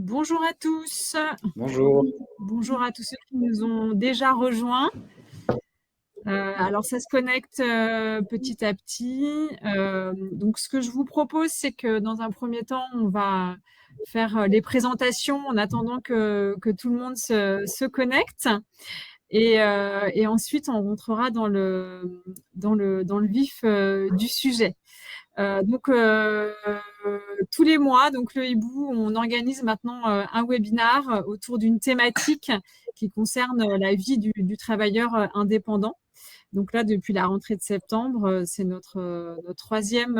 Bonjour à tous. Bonjour. Bonjour à tous ceux qui nous ont déjà rejoints. Alors, ça se connecte petit à petit. Donc, ce que je vous propose, c'est que dans un premier temps, on va faire les présentations en attendant que tout le monde se connecte. Et ensuite, on rentrera dans le vif du sujet. Donc, tous les mois, donc le Hibou, on organise maintenant un webinar autour d'une thématique qui concerne la vie du travailleur indépendant. Donc là, depuis la rentrée de septembre, c'est notre troisième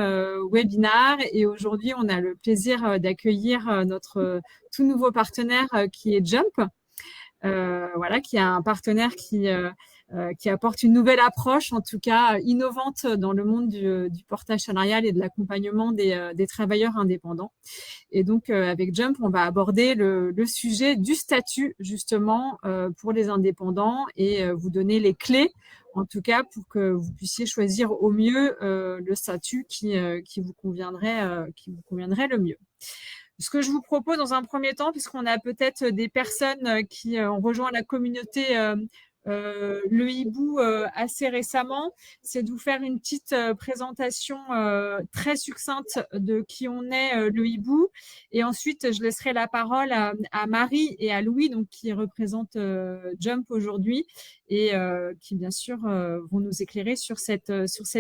webinar. Et aujourd'hui, on a le plaisir d'accueillir notre tout nouveau partenaire qui est Jump. Voilà, qui est un partenaire qui apporte une nouvelle approche, en tout cas innovante dans le monde du portage salarial et de l'accompagnement des travailleurs indépendants. Et donc, avec Jump, on va aborder le sujet du statut, justement, pour les indépendants et vous donner les clés, en tout cas, pour que vous puissiez choisir au mieux le statut qui vous conviendrait le mieux. Ce que je vous propose dans un premier temps, puisqu'on a peut-être des personnes qui ont rejoint la communauté le Hibou assez récemment, c'est de vous faire une petite présentation très succincte de qui on est le Hibou. Et ensuite, je laisserai la parole à Marie et à Louis, donc, qui représentent Jump aujourd'hui et qui, bien sûr, vont nous éclairer sur cette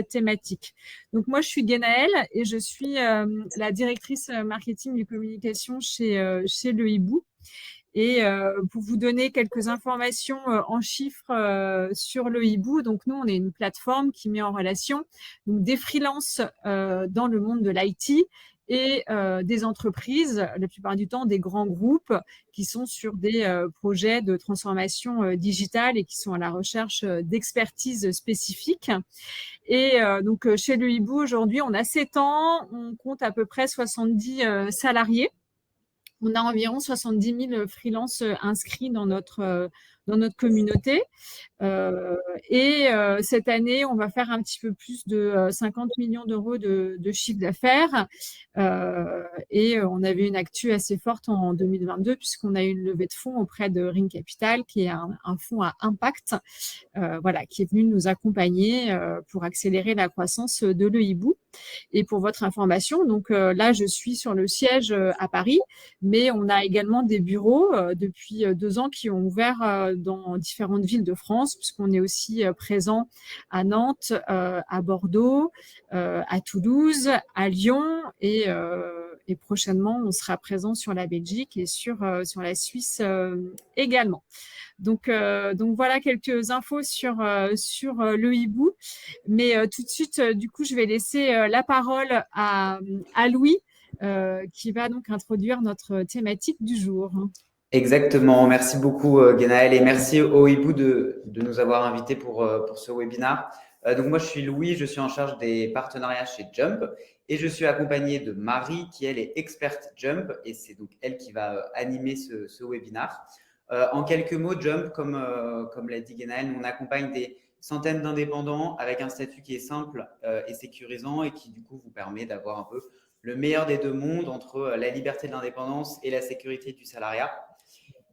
thématique. Donc, moi, je suis Guénaëlle et je suis la directrice marketing et communication chez le Hibou. Et pour vous donner quelques informations en chiffres sur le Hibou, donc nous, on est une plateforme qui met en relation donc, des freelances dans le monde de l'IT et des entreprises, la plupart du temps des grands groupes qui sont sur des projets de transformation digitale et qui sont à la recherche d'expertise spécifiques. Et donc, chez le Hibou, aujourd'hui, on a 7 ans, on compte à peu près 70 salariés. On a environ 70 000 freelances inscrits dans notre communauté. Et cette année, on va faire un petit peu plus de 50 millions d'euros de chiffre d'affaires. Et on avait une actu assez forte en 2022 puisqu'on a eu une levée de fonds auprès de Ring Capital, qui est un fonds à impact, voilà, qui est venu nous accompagner pour accélérer la croissance de le Hibou. Et pour votre information, donc là, je suis sur le siège à Paris, mais on a également des bureaux depuis 2 ans qui ont ouvert dans différentes villes de France, puisqu'on est aussi présent à Nantes, à Bordeaux, à Toulouse, à Lyon et prochainement, on sera présent sur la Belgique et sur la Suisse également. Donc voilà quelques infos sur le Hibou. Mais tout de suite, du coup, je vais laisser la parole à Louis, qui va donc introduire notre thématique du jour. Exactement. Merci beaucoup, Guénaëlle, et merci au Hibou de nous avoir invités pour ce webinaire. Donc, moi, je suis Louis, je suis en charge des partenariats chez Jump et je suis accompagné de Marie, qui, elle, est experte Jump et c'est donc elle qui va animer ce webinaire. En quelques mots, Jump, comme l'a dit Guénaëlle, on accompagne des centaines d'indépendants avec un statut qui est simple et sécurisant et qui, du coup, vous permet d'avoir un peu le meilleur des deux mondes entre la liberté de l'indépendance et la sécurité du salariat.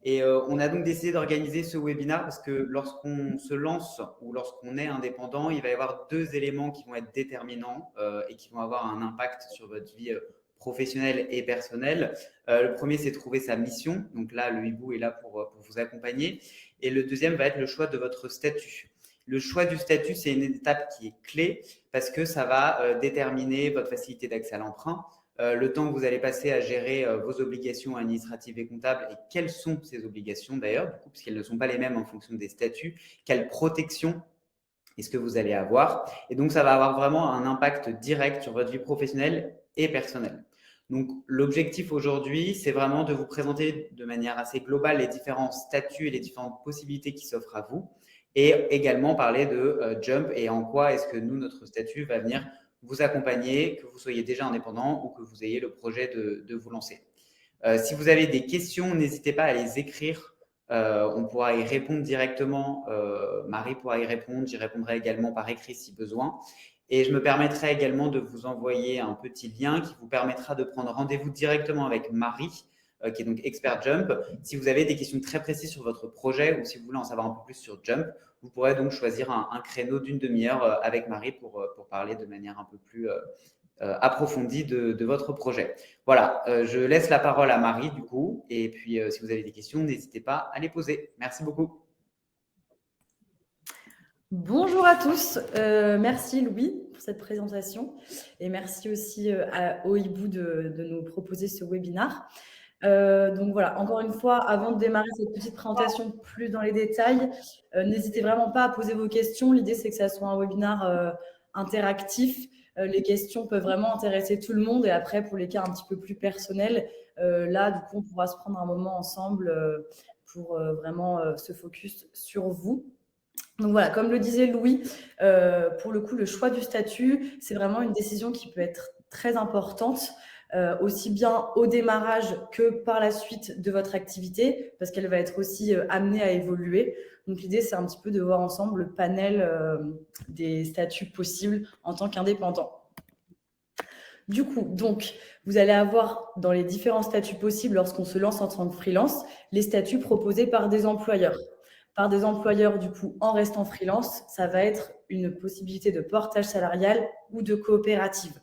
Et on a donc décidé d'organiser ce webinaire parce que lorsqu'on se lance ou lorsqu'on est indépendant, il va y avoir 2 éléments qui vont être déterminants et qui vont avoir un impact sur votre vie professionnelle et personnelle. Le premier, c'est trouver sa mission. Donc là, le Hibou est là pour vous accompagner. Et le deuxième va être le choix de votre statut. Le choix du statut, c'est une étape qui est clé parce que ça va déterminer votre facilité d'accès à l'emprunt, le temps que vous allez passer à gérer vos obligations administratives et comptables et quelles sont ces obligations d'ailleurs, du coup, puisqu'elles ne sont pas les mêmes en fonction des statuts, quelle protection est-ce que vous allez avoir. Et donc, ça va avoir vraiment un impact direct sur votre vie professionnelle et personnelle. Donc, l'objectif aujourd'hui, c'est vraiment de vous présenter de manière assez globale les différents statuts et les différentes possibilités qui s'offrent à vous et également parler de Jump et en quoi est-ce que nous, notre statut va venir vous accompagner, que vous soyez déjà indépendant ou que vous ayez le projet de vous lancer. Si vous avez des questions, n'hésitez pas à les écrire. On pourra y répondre directement. Marie pourra y répondre. J'y répondrai également par écrit si besoin. Et je me permettrai également de vous envoyer un petit lien qui vous permettra de prendre rendez-vous directement avec Marie qui est donc Expert Jump. Si vous avez des questions très précises sur votre projet ou si vous voulez en savoir un peu plus sur Jump, vous pourrez donc choisir un créneau d'une demi-heure avec Marie pour parler de manière un peu plus approfondie de votre projet. Voilà, je laisse la parole à Marie du coup, et puis si vous avez des questions, n'hésitez pas à les poser. Merci beaucoup. Bonjour à tous, merci Louis pour cette présentation et merci aussi à OIBU de nous proposer ce webinaire. Donc voilà, encore une fois, avant de démarrer cette petite présentation plus dans les détails, n'hésitez vraiment pas à poser vos questions. L'idée, c'est que ça soit un webinaire interactif. Les questions peuvent vraiment intéresser tout le monde et après, pour les cas un petit peu plus personnels, là, du coup, on pourra se prendre un moment ensemble pour vraiment se focus sur vous. Donc voilà, comme le disait Louis, pour le coup, le choix du statut, c'est vraiment une décision qui peut être très importante, aussi bien au démarrage que par la suite de votre activité, parce qu'elle va être aussi amenée à évoluer. Donc l'idée, c'est un petit peu de voir ensemble le panel des statuts possibles en tant qu'indépendant. Du coup, donc, vous allez avoir dans les différents statuts possibles lorsqu'on se lance en tant que freelance, les statuts proposés par des employeurs. Par des employeurs, du coup, en restant freelance, ça va être une possibilité de portage salarial ou de coopérative.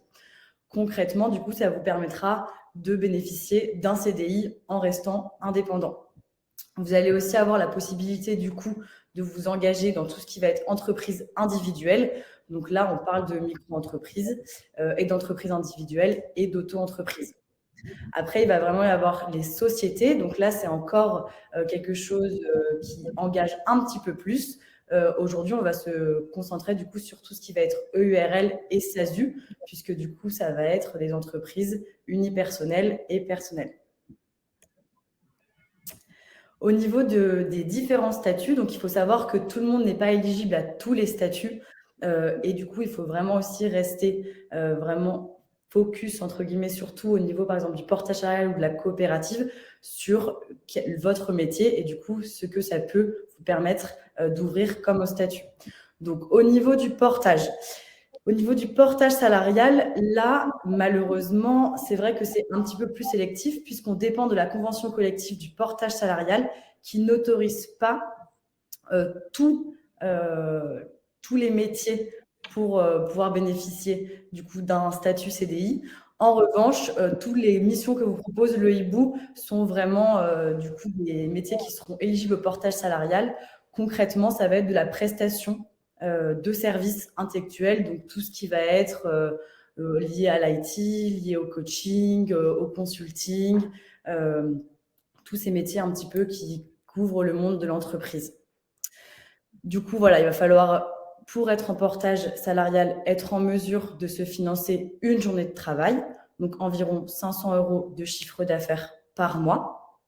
Concrètement, du coup, ça vous permettra de bénéficier d'un CDI en restant indépendant. Vous allez aussi avoir la possibilité, du coup, de vous engager dans tout ce qui va être entreprise individuelle. Donc là, on parle de micro-entreprise et d'entreprise individuelle et d'auto-entreprise. Après, il va vraiment y avoir les sociétés. Donc là, c'est encore quelque chose qui engage un petit peu plus. Aujourd'hui, on va se concentrer du coup sur tout ce qui va être EURL et SASU, puisque du coup, ça va être des entreprises unipersonnelles et personnelles. Au niveau des différents statuts, donc il faut savoir que tout le monde n'est pas éligible à tous les statuts. Et du coup, il faut vraiment aussi rester vraiment focus, entre guillemets, surtout au niveau, par exemple, du portage salarial ou de la coopérative, sur votre métier et du coup, ce que ça peut vous permettre d'ouvrir comme statut. Donc, au niveau du portage salarial, là, malheureusement, c'est vrai que c'est un petit peu plus sélectif puisqu'on dépend de la convention collective du portage salarial qui n'autorise pas tous les métiers pour pouvoir bénéficier du coup d'un statut CDI. En revanche, toutes les missions que vous propose le hibou sont vraiment du coup des métiers qui seront éligibles au portage salarial. Concrètement, ça va être de la prestation de services intellectuels, donc tout ce qui va être lié à l'IT, lié au coaching, au consulting, tous ces métiers un petit peu qui couvrent le monde de l'entreprise. Du coup, voilà, il va falloir, pour être en portage salarial, être en mesure de se financer une journée de travail, donc environ 500 € de chiffre d'affaires par mois.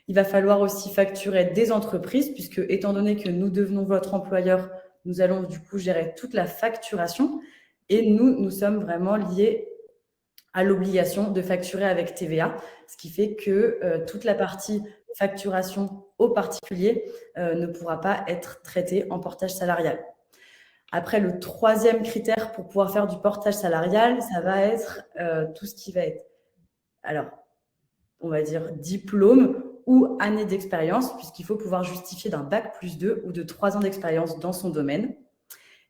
Il va falloir aussi facturer des entreprises, puisque étant donné que nous devenons votre employeur, nous allons du coup gérer toute la facturation et nous sommes vraiment liés à l'obligation de facturer avec TVA, ce qui fait que toute la partie facturation aux particuliers ne pourra pas être traitée en portage salarial. Après, le troisième critère pour pouvoir faire du portage salarial, ça va être tout ce qui va être, alors, on va dire diplôme ou année d'expérience, puisqu'il faut pouvoir justifier d'un bac+2 ou de 3 ans d'expérience dans son domaine.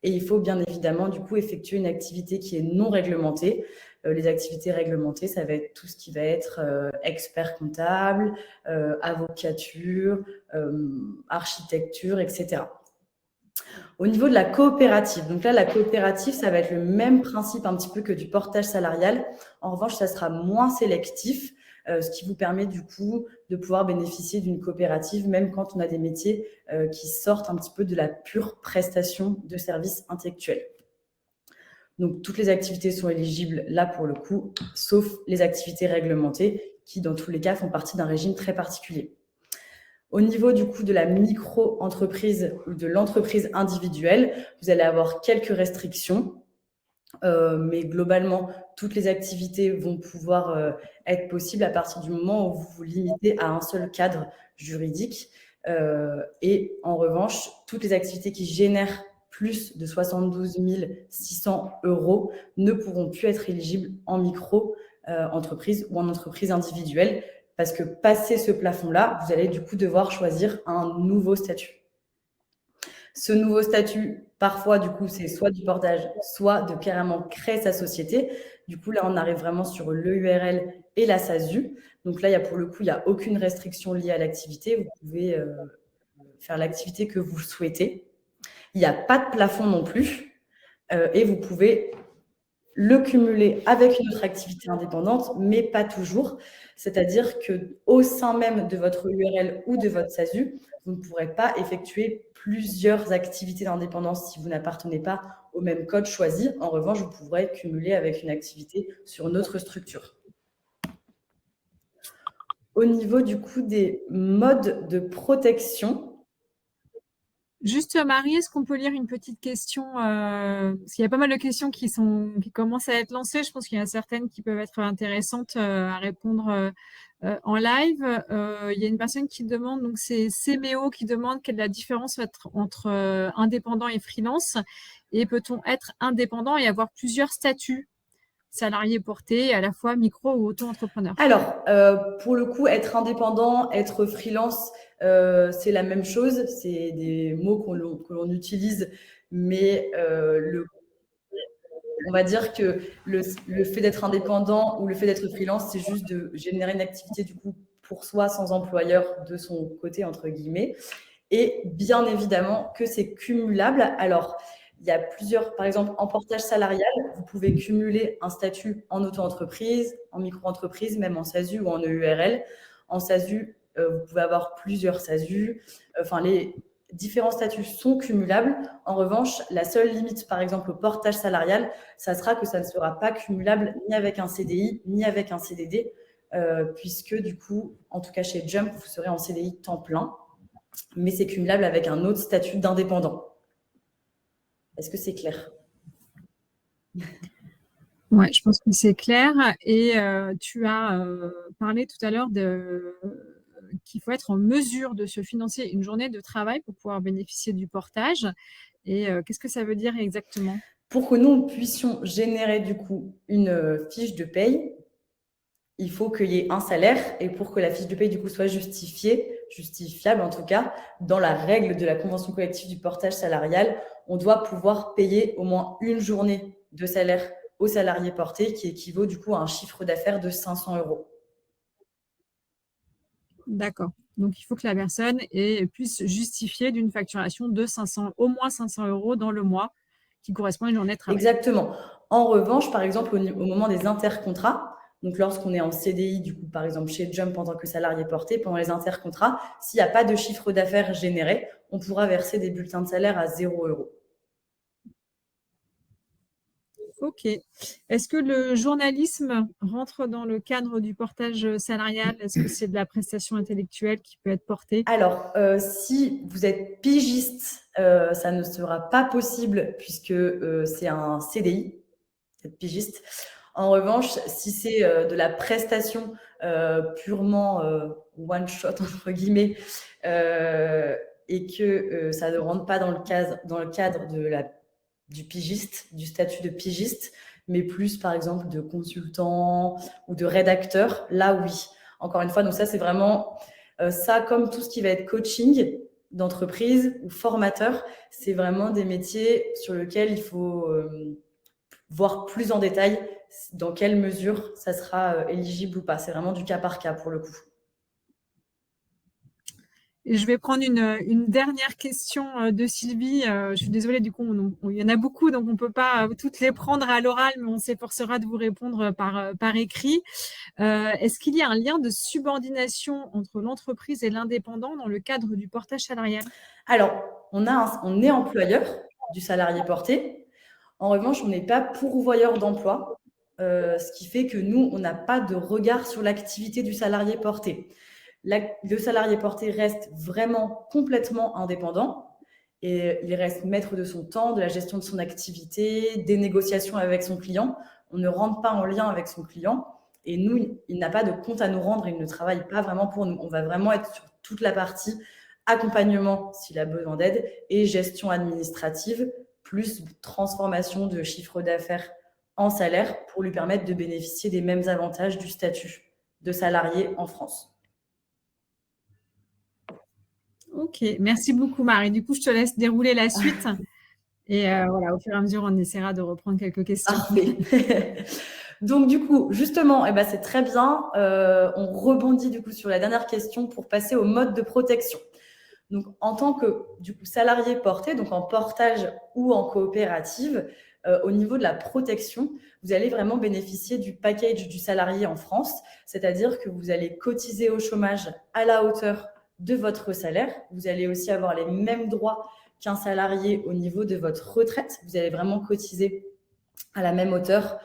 Et il faut bien évidemment, du coup, effectuer une activité qui est non réglementée. Les activités réglementées, ça va être tout ce qui va être expert comptable, avocature, architecture, etc. Au niveau de la coopérative, donc là, la coopérative, ça va être le même principe un petit peu que du portage salarial. En revanche, ça sera moins sélectif, ce qui vous permet du coup de pouvoir bénéficier d'une coopérative, même quand on a des métiers qui sortent un petit peu de la pure prestation de services intellectuels. Donc, toutes les activités sont éligibles là pour le coup, sauf les activités réglementées qui, dans tous les cas, font partie d'un régime très particulier. Au niveau du coup de la micro-entreprise ou de l'entreprise individuelle, vous allez avoir quelques restrictions, mais globalement, toutes les activités vont pouvoir être possibles à partir du moment où vous vous limitez à un seul cadre juridique. Et en revanche, toutes les activités qui génèrent plus de 72 600 € ne pourront plus être éligibles en micro-entreprise ou en entreprise individuelle, parce que passé ce plafond-là, vous allez du coup devoir choisir un nouveau statut. Ce nouveau statut, parfois, du coup, c'est soit du portage, soit de carrément créer sa société. Du coup, là, on arrive vraiment sur l'EURL et la SASU. Donc là, pour le coup, il n'y a aucune restriction liée à l'activité. Vous pouvez faire l'activité que vous souhaitez. Il n'y a pas de plafond non plus. Et vous pouvez le cumuler avec une autre activité indépendante, mais pas toujours. C'est-à-dire qu'au sein même de votre URL ou de votre SASU, vous ne pourrez pas effectuer plusieurs activités d'indépendance si vous n'appartenez pas au même code choisi. En revanche, vous pourrez cumuler avec une activité sur une autre structure. Au niveau du coup des modes de protection, Juste, Marie, est-ce qu'on peut lire une petite question parce qu'il y a pas mal de questions qui commencent à être lancées. Je pense qu'il y en a certaines qui peuvent être intéressantes à répondre en live. Il y a une personne qui demande, donc c'est CMEO qui demande quelle est la différence entre indépendant et freelance, et peut-on être indépendant et avoir plusieurs statuts, salarié porté, à la fois micro ou auto-entrepreneur? Alors, pour le coup, être indépendant, être freelance, c'est la même chose. C'est des mots que l'on utilise, mais on va dire que le fait d'être indépendant ou le fait d'être freelance, c'est juste de générer une activité du coup pour soi sans employeur de son côté, entre guillemets. Et bien évidemment que c'est cumulable. Alors, il y a plusieurs, par exemple, en portage salarial, vous pouvez cumuler un statut en auto-entreprise, en micro-entreprise, même en SASU ou en EURL. En SASU, vous pouvez avoir plusieurs SASU. Enfin, les différents statuts sont cumulables. En revanche, la seule limite, par exemple, au portage salarial, ça sera que ça ne sera pas cumulable ni avec un CDI, ni avec un CDD, puisque du coup, en tout cas chez Jump, vous serez en CDI temps plein, mais c'est cumulable avec un autre statut d'indépendant. Est-ce que c'est clair? Ouais, je pense que c'est clair. Et tu as parlé tout à l'heure qu'il faut être en mesure de se financer une journée de travail pour pouvoir bénéficier du portage. Et qu'est-ce que ça veut dire exactement? Pour que nous puissions générer du coup une fiche de paye, il faut qu'il y ait un salaire, et pour que la fiche de paye du coup soit justifiable en tout cas, dans la règle de la convention collective du portage salarial, on doit pouvoir payer au moins une journée de salaire au salarié porté, qui équivaut du coup à un chiffre d'affaires de 500 €. D'accord. Donc, il faut que la personne puisse justifier d'une facturation de au moins 500 € dans le mois, qui correspond à une journée de travail. Exactement. En revanche, par exemple, au moment des intercontrats, donc lorsqu'on est en CDI, du coup, par exemple, chez Jump en tant que salarié porté, pendant les intercontrats, s'il n'y a pas de chiffre d'affaires généré, on pourra verser des bulletins de salaire à 0 €. Ok. Est-ce que le journalisme rentre dans le cadre du portage salarial? Est-ce que c'est de la prestation intellectuelle qui peut être portée? Alors, si vous êtes pigiste, ça ne sera pas possible puisque c'est un CDI, être pigiste. En revanche, si c'est de la prestation purement one shot entre guillemets, et que ça ne rentre pas dans le cadre du pigiste, du statut de pigiste, mais plus par exemple de consultant ou de rédacteur, là oui. Encore une fois, donc ça c'est vraiment ça, comme tout ce qui va être coaching d'entreprise ou formateur, c'est vraiment des métiers sur lesquels il faut voir plus en détail dans quelle mesure ça sera éligible ou pas. C'est vraiment du cas par cas pour le coup. Et je vais prendre une dernière question de Sylvie. Je suis désolée, du coup, il y en a beaucoup, donc on ne peut pas toutes les prendre à l'oral, mais on s'efforcera de vous répondre par écrit. Est-ce qu'il y a un lien de subordination entre l'entreprise et l'indépendant dans le cadre du portage salarial? Alors, on est employeur du salarié porté. En revanche, on n'est pas pourvoyeur d'emploi, ce qui fait que nous, on n'a pas de regard sur l'activité du salarié porté. Le salarié porté reste vraiment complètement indépendant et il reste maître de son temps, de la gestion de son activité, des négociations avec son client. On ne rentre pas en lien avec son client et nous, il n'a pas de compte à nous rendre, il ne travaille pas vraiment pour nous. On va vraiment être sur toute la partie accompagnement s'il a besoin d'aide et gestion administrative, plus transformation de chiffre d'affaires en salaire pour lui permettre de bénéficier des mêmes avantages du statut de salariés en France. Ok, merci beaucoup Marie. Du coup, je te laisse dérouler la suite. Et voilà, au fur et à mesure, on essaiera de reprendre quelques questions. Parfait. Donc, du coup, justement, eh ben, c'est très bien. On rebondit du coup sur la dernière question pour passer au mode de protection. Donc, en tant que du coup, salarié porté, donc en portage ou en coopérative, au niveau de la protection, vous allez vraiment bénéficier du package du salarié en France, c'est-à-dire que vous allez cotiser au chômage à la hauteur de votre salaire. Vous allez aussi avoir les mêmes droits qu'un salarié au niveau de votre retraite. Vous allez vraiment cotiser à la même hauteur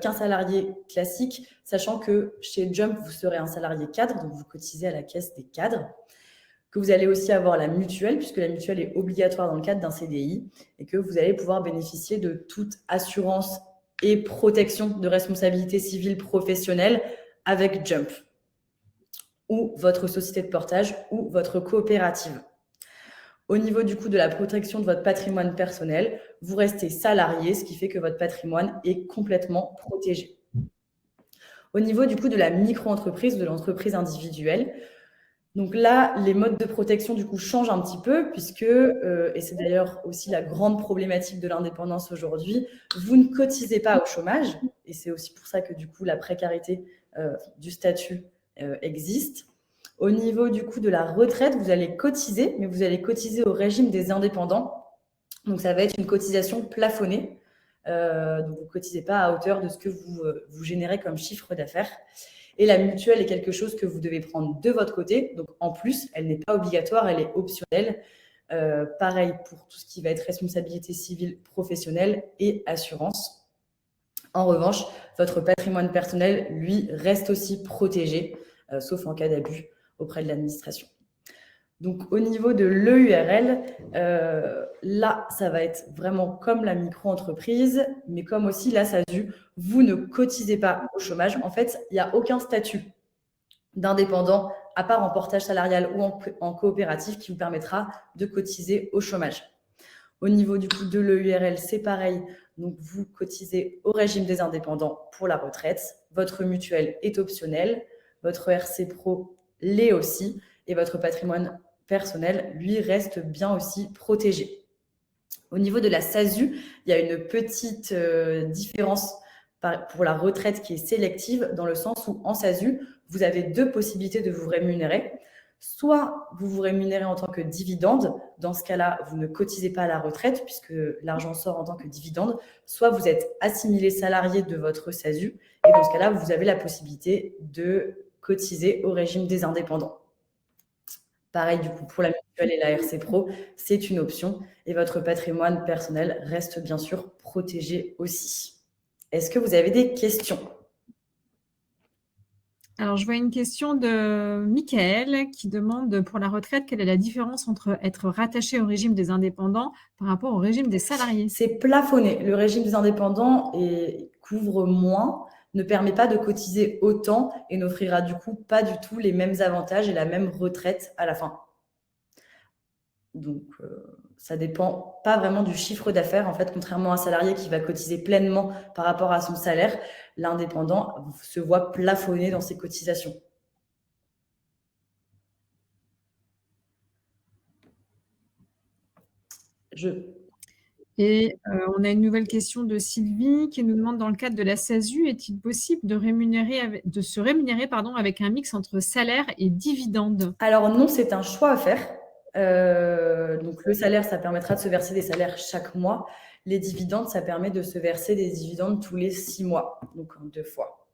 qu'un salarié classique, sachant que chez Jump, vous serez un salarié cadre, donc vous cotisez à la caisse des cadres, que vous allez aussi avoir la mutuelle, puisque la mutuelle est obligatoire dans le cadre d'un CDI, et que vous allez pouvoir bénéficier de toute assurance et protection de responsabilité civile professionnelle avec Jump, ou votre société de portage, ou votre coopérative. Au niveau du coup de la protection de votre patrimoine personnel, vous restez salarié, ce qui fait que votre patrimoine est complètement protégé. Au niveau du coup de la micro-entreprise, de l'entreprise individuelle, donc là, les modes de protection du coup changent un petit peu puisque, et c'est d'ailleurs aussi la grande problématique de l'indépendance aujourd'hui, vous ne cotisez pas au chômage, et c'est aussi pour ça que du coup la précarité du statut existe. Au niveau du coup de la retraite, vous allez cotiser, mais vous allez cotiser au régime des indépendants. Donc, ça va être une cotisation plafonnée. Donc, vous ne cotisez pas à hauteur de ce que vous générez comme chiffre d'affaires. Et la mutuelle est quelque chose que vous devez prendre de votre côté. Donc, en plus, elle n'est pas obligatoire, elle est optionnelle. Pareil pour tout ce qui va être responsabilité civile professionnelle et assurance. En revanche, votre patrimoine personnel, lui, reste aussi protégé, sauf en cas d'abus auprès de l'administration. Donc, au niveau de l'EURL, là, ça va être vraiment comme la micro-entreprise, mais comme aussi la SASU, vous ne cotisez pas au chômage. En fait, il n'y a aucun statut d'indépendant, à part en portage salarial ou en coopérative, qui vous permettra de cotiser au chômage. Au niveau du coup de l'EURL, c'est pareil. Donc, vous cotisez au régime des indépendants pour la retraite. Votre mutuelle est optionnelle. Votre RC Pro l'est aussi. Et votre patrimoine personnel, lui, reste bien aussi protégé. Au niveau de la SASU, il y a une petite différence pour la retraite qui est sélective, dans le sens où en SASU, vous avez deux possibilités de vous rémunérer. Soit vous vous rémunérez en tant que dividende, dans ce cas-là, vous ne cotisez pas à la retraite puisque l'argent sort en tant que dividende, soit vous êtes assimilé salarié de votre SASU, et dans ce cas-là, vous avez la possibilité de cotiser au régime des indépendants. Pareil, du coup, pour la mutuelle et la RC Pro, c'est une option, et votre patrimoine personnel reste bien sûr protégé aussi. Est-ce que vous avez des questions ? Alors, je vois une question de Michael qui demande pour la retraite, quelle est la différence entre être rattaché au régime des indépendants par rapport au régime des salariés ? C'est plafonné. Le régime des indépendants couvre moins, ne permet pas de cotiser autant et n'offrira du coup pas du tout les mêmes avantages et la même retraite à la fin. Donc, ça dépend pas vraiment du chiffre d'affaires. En fait, contrairement à un salarié qui va cotiser pleinement par rapport à son salaire, l'indépendant se voit plafonné dans ses cotisations. Et on a une nouvelle question de Sylvie qui nous demande, dans le cadre de la SASU, est-il possible de se rémunérer avec un mix entre salaire et dividende ? Alors non, c'est un choix à faire. Donc le salaire, ça permettra de se verser des salaires chaque mois. Les dividendes, ça permet de se verser des dividendes tous les 6 mois, donc en 2 fois.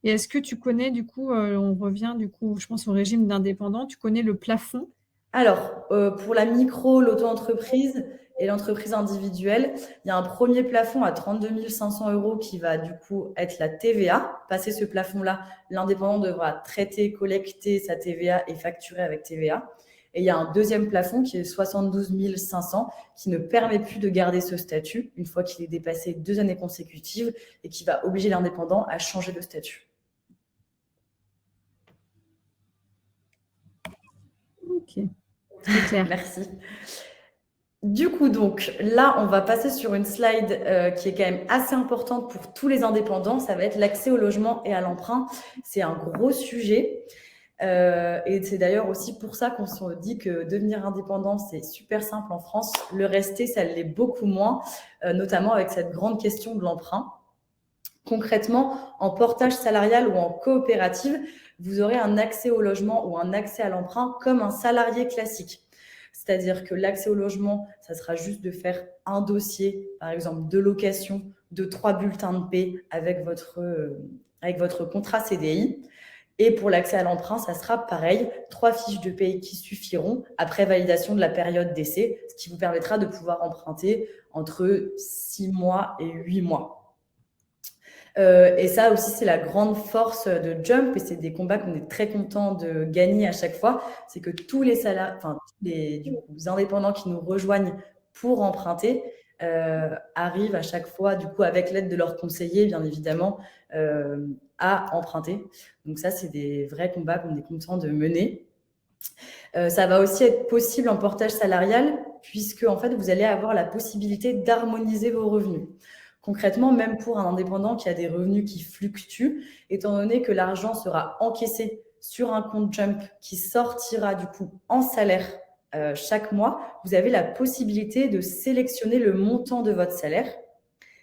Et est-ce que tu connais, du coup, on revient du coup, je pense, au régime d'indépendant, tu connais le plafond ? Alors, pour la micro, l'auto-entreprise et l'entreprise individuelle, il y a un premier plafond à 32 500 € qui va du coup être la TVA. Passé ce plafond-là, l'indépendant devra traiter, collecter sa TVA et facturer avec TVA. Et il y a un deuxième plafond qui est 72 500 qui ne permet plus de garder ce statut une fois qu'il est dépassé 2 années consécutives et qui va obliger l'indépendant à changer de statut. Ok, très clair. Merci. Du coup, donc là, on va passer sur une slide qui est quand même assez importante pour tous les indépendants. Ça va être l'accès au logement et à l'emprunt. C'est un gros sujet. Et c'est d'ailleurs aussi pour ça qu'on se dit que devenir indépendant, c'est super simple en France. Le rester, ça l'est beaucoup moins, notamment avec cette grande question de l'emprunt. Concrètement, en portage salarial ou en coopérative, vous aurez un accès au logement ou un accès à l'emprunt comme un salarié classique. C'est-à-dire que l'accès au logement, ça sera juste de faire un dossier, par exemple, de location de 3 bulletins de paie avec votre contrat CDI. Et pour l'accès à l'emprunt, ça sera pareil, 3 fiches de paie qui suffiront après validation de la période d'essai, ce qui vous permettra de pouvoir emprunter entre 6 mois et 8 mois. Et ça aussi, c'est la grande force de Jump et c'est des combats qu'on est très content de gagner à chaque fois. C'est que tous les salariés, enfin, tous les indépendants qui nous rejoignent pour emprunter arrivent à chaque fois, du coup, avec l'aide de leurs conseillers, bien évidemment, à emprunter. Donc ça, c'est des vrais combats qu'on est content de mener. Ça va aussi être possible en portage salarial puisque, en fait, vous allez avoir la possibilité d'harmoniser vos revenus. Concrètement, même pour un indépendant qui a des revenus qui fluctuent, étant donné que l'argent sera encaissé sur un compte Jump qui sortira du coup en salaire chaque mois, vous avez la possibilité de sélectionner le montant de votre salaire,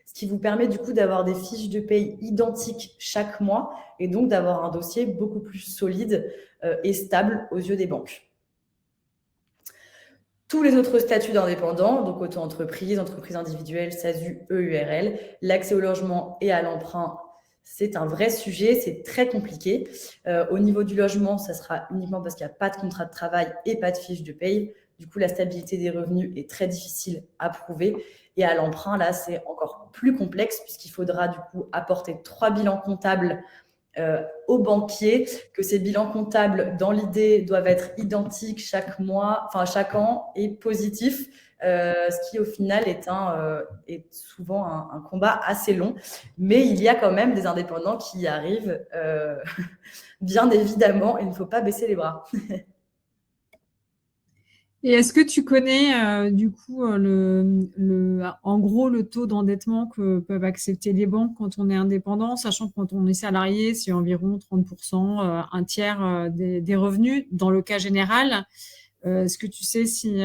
ce qui vous permet du coup d'avoir des fiches de paye identiques chaque mois et donc d'avoir un dossier beaucoup plus solide et stable aux yeux des banques. Tous les autres statuts d'indépendants, donc auto-entreprise, entreprise individuelle, SASU, EURL, l'accès au logement et à l'emprunt, c'est un vrai sujet, c'est très compliqué. Au niveau du logement, ça sera uniquement parce qu'il n'y a pas de contrat de travail et pas de fiche de paye. Du coup, la stabilité des revenus est très difficile à prouver. Et à l'emprunt, là, c'est encore plus complexe puisqu'il faudra du coup apporter 3 bilans comptables aux banquiers, que ces bilans comptables, dans l'idée, doivent être identiques chaque mois, enfin chaque an, et positifs, ce qui au final est souvent un combat assez long. Mais il y a quand même des indépendants qui y arrivent, bien évidemment, il ne faut pas baisser les bras. Et est-ce que tu connais du coup en gros le taux d'endettement que peuvent accepter les banques quand on est indépendant, sachant que quand on est salarié, c'est environ 30%, un tiers des revenus dans le cas général. Est-ce que tu sais si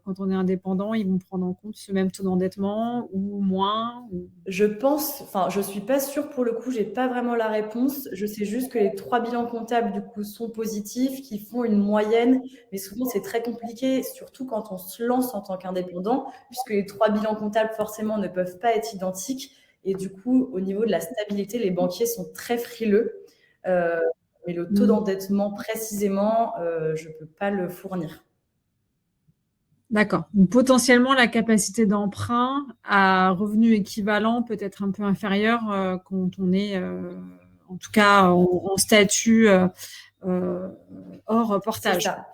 quand on est indépendant, ils vont prendre en compte ce même taux d'endettement ou moins Je pense, enfin, je suis pas sûre pour le coup, j'ai pas vraiment la réponse. Je sais juste que les 3 bilans comptables du coup sont positifs, qui font une moyenne, mais souvent c'est très compliqué, surtout quand on se lance en tant qu'indépendant, puisque les 3 bilans comptables forcément ne peuvent pas être identiques. Et du coup, au niveau de la stabilité, les banquiers sont très frileux. Mais le taux d'endettement précisément, je peux pas le fournir. D'accord. Donc, potentiellement, la capacité d'emprunt à revenu équivalent peut être un peu inférieure quand on est, en tout cas, en statut hors portage. C'est ça.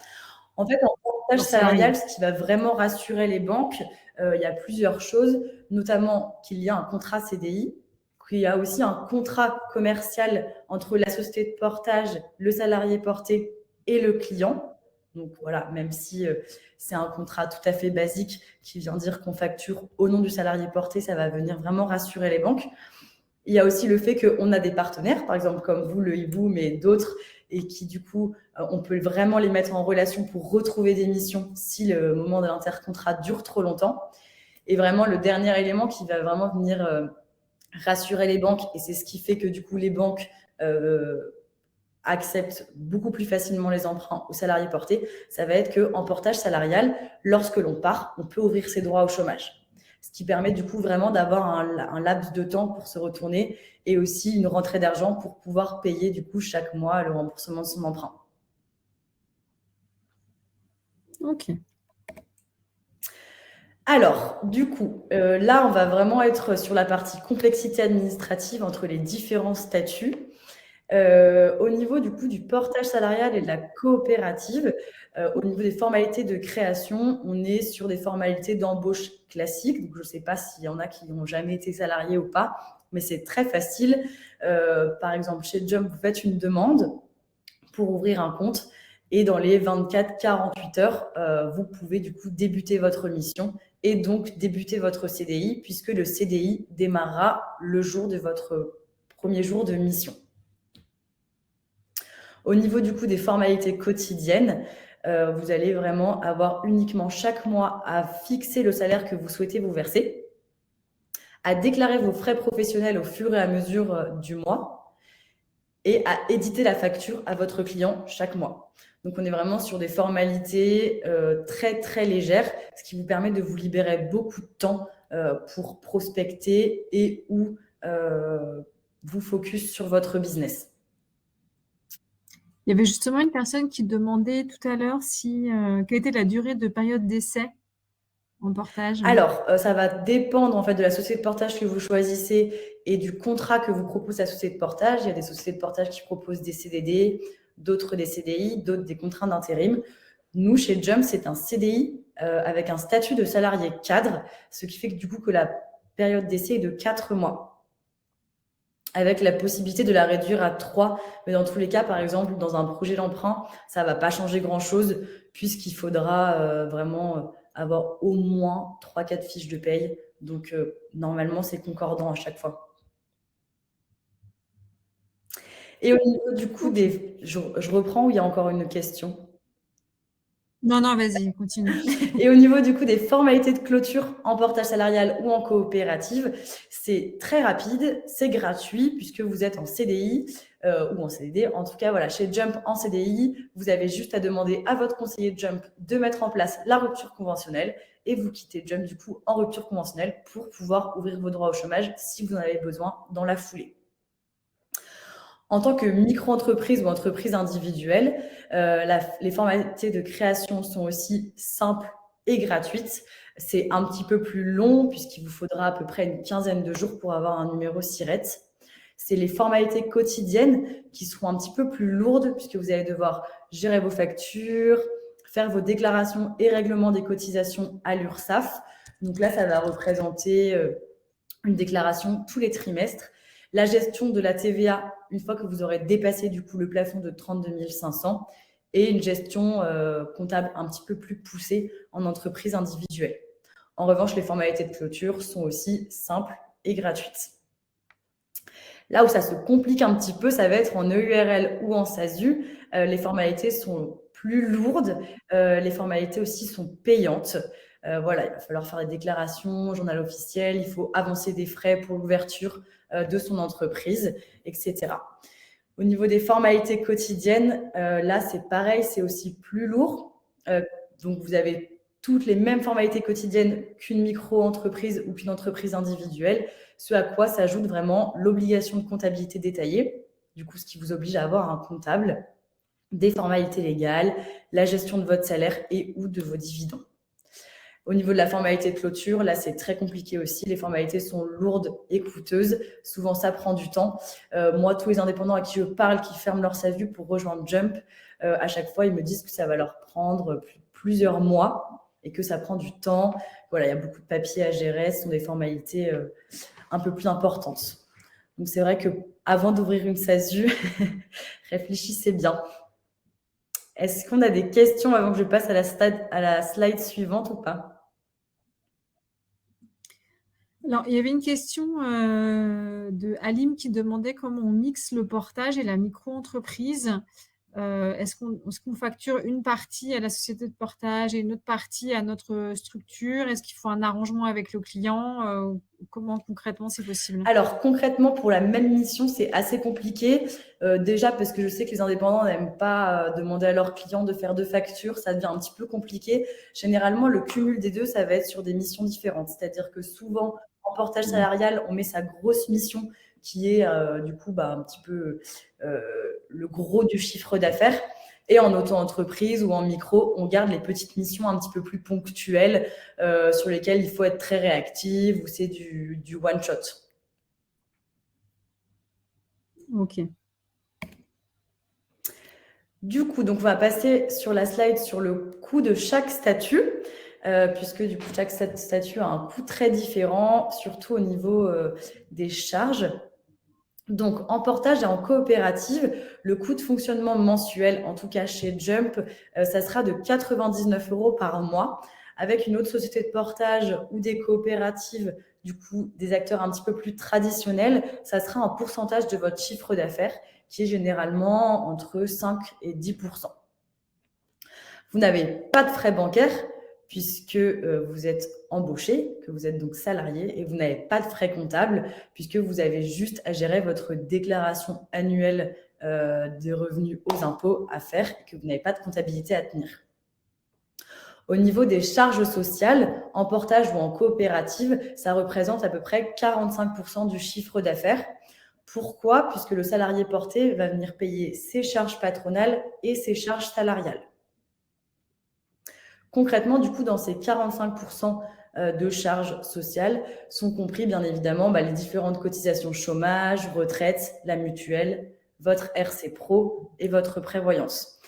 En fait, en portage salarial, ce qui va vraiment rassurer les banques, il y a plusieurs choses, notamment qu'il y a un contrat CDI, qu'il y a aussi un contrat commercial entre la société de portage, le salarié porté et le client. Donc voilà, même si c'est un contrat tout à fait basique qui vient dire qu'on facture au nom du salarié porté, ça va venir vraiment rassurer les banques. Il y a aussi le fait qu'on a des partenaires, par exemple comme vous, le hibou, mais d'autres, et qui du coup, on peut vraiment les mettre en relation pour retrouver des missions si le moment de l'intercontrat dure trop longtemps. Et vraiment, le dernier élément qui va vraiment venir rassurer les banques, et c'est ce qui fait que du coup, les banques acceptent beaucoup plus facilement les emprunts aux salariés portés, ça va être qu'en portage salarial, lorsque l'on part, on peut ouvrir ses droits au chômage. Ce qui permet du coup vraiment d'avoir un laps de temps pour se retourner et aussi une rentrée d'argent pour pouvoir payer du coup chaque mois le remboursement de son emprunt. Ok. Alors, du coup, là, on va vraiment être sur la partie complexité administrative entre les différents statuts. Au niveau du coup du portage salarial et de la coopérative, au niveau des formalités de création, on est sur des formalités d'embauche classiques. Donc, je ne sais pas s'il y en a qui n'ont jamais été salariés ou pas, mais c'est très facile. Par exemple, chez Jump, vous faites une demande pour ouvrir un compte Et dans les 24-48 heures, vous pouvez du coup débuter votre mission et donc débuter votre CDI, puisque le CDI démarrera le jour de votre premier jour de mission. Au niveau du coup des formalités quotidiennes, vous allez vraiment avoir uniquement chaque mois à fixer le salaire que vous souhaitez vous verser, à déclarer vos frais professionnels au fur et à mesure du mois et à éditer la facture à votre client chaque mois. Donc, on est vraiment sur des formalités très, très légères, ce qui vous permet de vous libérer beaucoup de temps pour prospecter et ou vous focus sur votre business. Il y avait justement une personne qui demandait tout à l'heure quelle était la durée de période d'essai en portage. Alors, ça va dépendre en fait de la société de portage que vous choisissez et du contrat que vous propose la société de portage. Il y a des sociétés de portage qui proposent des CDD, d'autres des CDI, d'autres des contrats d'intérim. Nous, chez Jump, c'est un CDI avec un statut de salarié cadre, ce qui fait que du coup que la période d'essai est de 4 mois, avec la possibilité de la réduire à 3. Mais dans tous les cas, par exemple, dans un projet d'emprunt, ça ne va pas changer grand-chose puisqu'il faudra vraiment avoir au moins 3-4 fiches de paye. Donc, normalement, c'est concordant à chaque fois. Et au niveau du coup je reprends ou il y a encore une question? Non, vas-y, continue. Et au niveau du coup des formalités de clôture en portage salarial ou en coopérative, c'est très rapide, c'est gratuit puisque vous êtes en CDI ou en CDD. En tout cas, voilà, chez Jump en CDI, vous avez juste à demander à votre conseiller Jump de mettre en place la rupture conventionnelle et vous quittez Jump du coup en rupture conventionnelle pour pouvoir ouvrir vos droits au chômage si vous en avez besoin dans la foulée. En tant que micro-entreprise ou entreprise individuelle, les formalités de création sont aussi simples et gratuites. C'est un petit peu plus long puisqu'il vous faudra à peu près une quinzaine de jours pour avoir un numéro SIRET. C'est les formalités quotidiennes qui seront un petit peu plus lourdes puisque vous allez devoir gérer vos factures, faire vos déclarations et règlements des cotisations à l'URSSAF. Donc là, ça va représenter une déclaration tous les trimestres. La gestion de la TVA, une fois que vous aurez dépassé du coup le plafond de 32 500, et une gestion comptable un petit peu plus poussée en entreprise individuelle. En revanche, les formalités de clôture sont aussi simples et gratuites. Là où ça se complique un petit peu, ça va être en EURL ou en SASU. Les formalités sont plus lourdes, les formalités aussi sont payantes. Voilà, il va falloir faire des déclarations, journal officiel, il faut avancer des frais pour l'ouverture de son entreprise, etc. Au niveau des formalités quotidiennes, là, c'est pareil, c'est aussi plus lourd. Donc, vous avez toutes les mêmes formalités quotidiennes qu'une micro-entreprise ou qu'une entreprise individuelle, ce à quoi s'ajoute vraiment l'obligation de comptabilité détaillée, du coup, ce qui vous oblige à avoir un comptable, des formalités légales, la gestion de votre salaire et ou de vos dividendes. Au niveau de la formalité de clôture, là, c'est très compliqué aussi. Les formalités sont lourdes et coûteuses. Souvent, ça prend du temps. Moi, tous les indépendants à qui je parle, qui ferment leur SASU pour rejoindre Jump, à chaque fois, ils me disent que ça va leur prendre plusieurs mois et que ça prend du temps. Voilà, il y a beaucoup de papiers à gérer. Ce sont des formalités un peu plus importantes. Donc, c'est vrai qu'avant d'ouvrir une SASU, réfléchissez bien. Est-ce qu'on a des questions avant que je passe à la slide suivante ou pas? Alors, il y avait une question de Alim qui demandait comment on mixe le portage et la micro-entreprise. Est-ce qu'on facture une partie à la société de portage et une autre partie à notre structure? Est-ce qu'il faut un arrangement avec le client? Comment concrètement c'est possible? Alors concrètement, pour la même mission, c'est assez compliqué. Déjà parce que je sais que les indépendants n'aiment pas demander à leurs clients de faire deux factures, ça devient un petit peu compliqué. Généralement, le cumul des deux, ça va être sur des missions différentes. C'est-à-dire que souvent, en portage salarial, on met sa grosse mission qui est du coup un petit peu le gros du chiffre d'affaires. Et en auto-entreprise ou en micro, on garde les petites missions un petit peu plus ponctuelles sur lesquelles il faut être très réactif ou c'est du one-shot. Ok. Du coup, donc on va passer sur la slide sur le coût de chaque statut, puisque du coup, chaque statut a un coût très différent, surtout au niveau des charges. Donc, en portage et en coopérative, le coût de fonctionnement mensuel, en tout cas chez Jump, ça sera de 99 € par mois. Avec une autre société de portage ou des coopératives, du coup, des acteurs un petit peu plus traditionnels, ça sera un pourcentage de votre chiffre d'affaires qui est généralement entre 5 et 10%. Vous n'avez pas de frais bancaires puisque vous êtes embauché, que vous êtes donc salarié, et vous n'avez pas de frais comptables puisque vous avez juste à gérer votre déclaration annuelle des revenus aux impôts à faire et que vous n'avez pas de comptabilité à tenir. Au niveau des charges sociales, en portage ou en coopérative, ça représente à peu près 45% du chiffre d'affaires. Pourquoi? Puisque le salarié porté va venir payer ses charges patronales et ses charges salariales. Concrètement, du coup, dans ces 45% de charges sociales sont compris, bien évidemment, les différentes cotisations chômage, retraite, la mutuelle, votre RC Pro et votre prévoyance.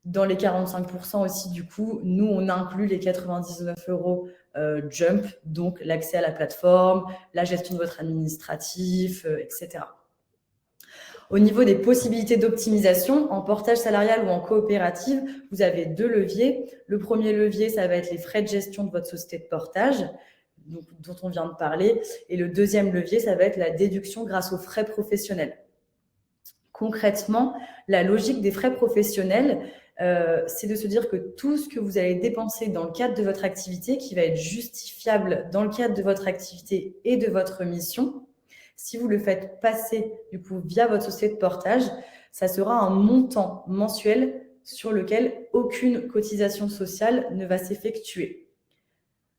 Dans les 45% aussi, du coup, nous, on inclut les 99 € Jump, donc l'accès à la plateforme, la gestion de votre administratif, etc. Au niveau des possibilités d'optimisation, en portage salarial ou en coopérative, vous avez 2 leviers. Le premier levier, ça va être les frais de gestion de votre société de portage, dont on vient de parler. Et le deuxième levier, ça va être la déduction grâce aux frais professionnels. Concrètement, la logique des frais professionnels, c'est de se dire que tout ce que vous allez dépenser dans le cadre de votre activité, qui va être justifiable dans le cadre de votre activité et de votre mission, si vous le faites passer du coup via votre société de portage, ça sera un montant mensuel sur lequel aucune cotisation sociale ne va s'effectuer.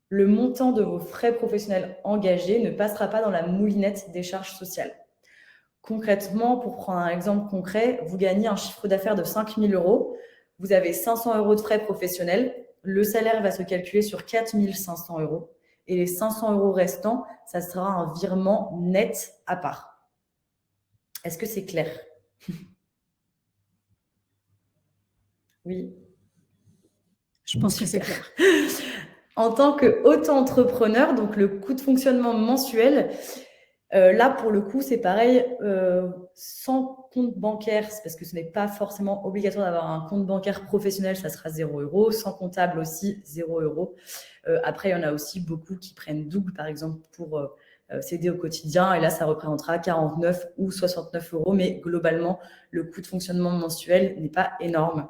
Le montant de vos frais professionnels engagés ne passera pas dans la moulinette des charges sociales. Concrètement, pour prendre un exemple concret, vous gagnez un chiffre d'affaires de 5 000 €, vous avez 500 € de frais professionnels, le salaire va se calculer sur 4 500 € et les 500 € restants, ça sera un virement net à part. Est-ce que c'est clair? Oui. Je pense que c'est clair. En tant qu'auto-entrepreneur, donc le coût de fonctionnement mensuel, là, pour le coup, c'est pareil, sans compte bancaire, c'est parce que ce n'est pas forcément obligatoire d'avoir un compte bancaire professionnel, ça sera 0 €, sans comptable aussi 0 €. Après, il y en a aussi beaucoup qui prennent double, par exemple, pour s'aider au quotidien, et là, ça représentera 49 ou 69 €, mais globalement, le coût de fonctionnement mensuel n'est pas énorme.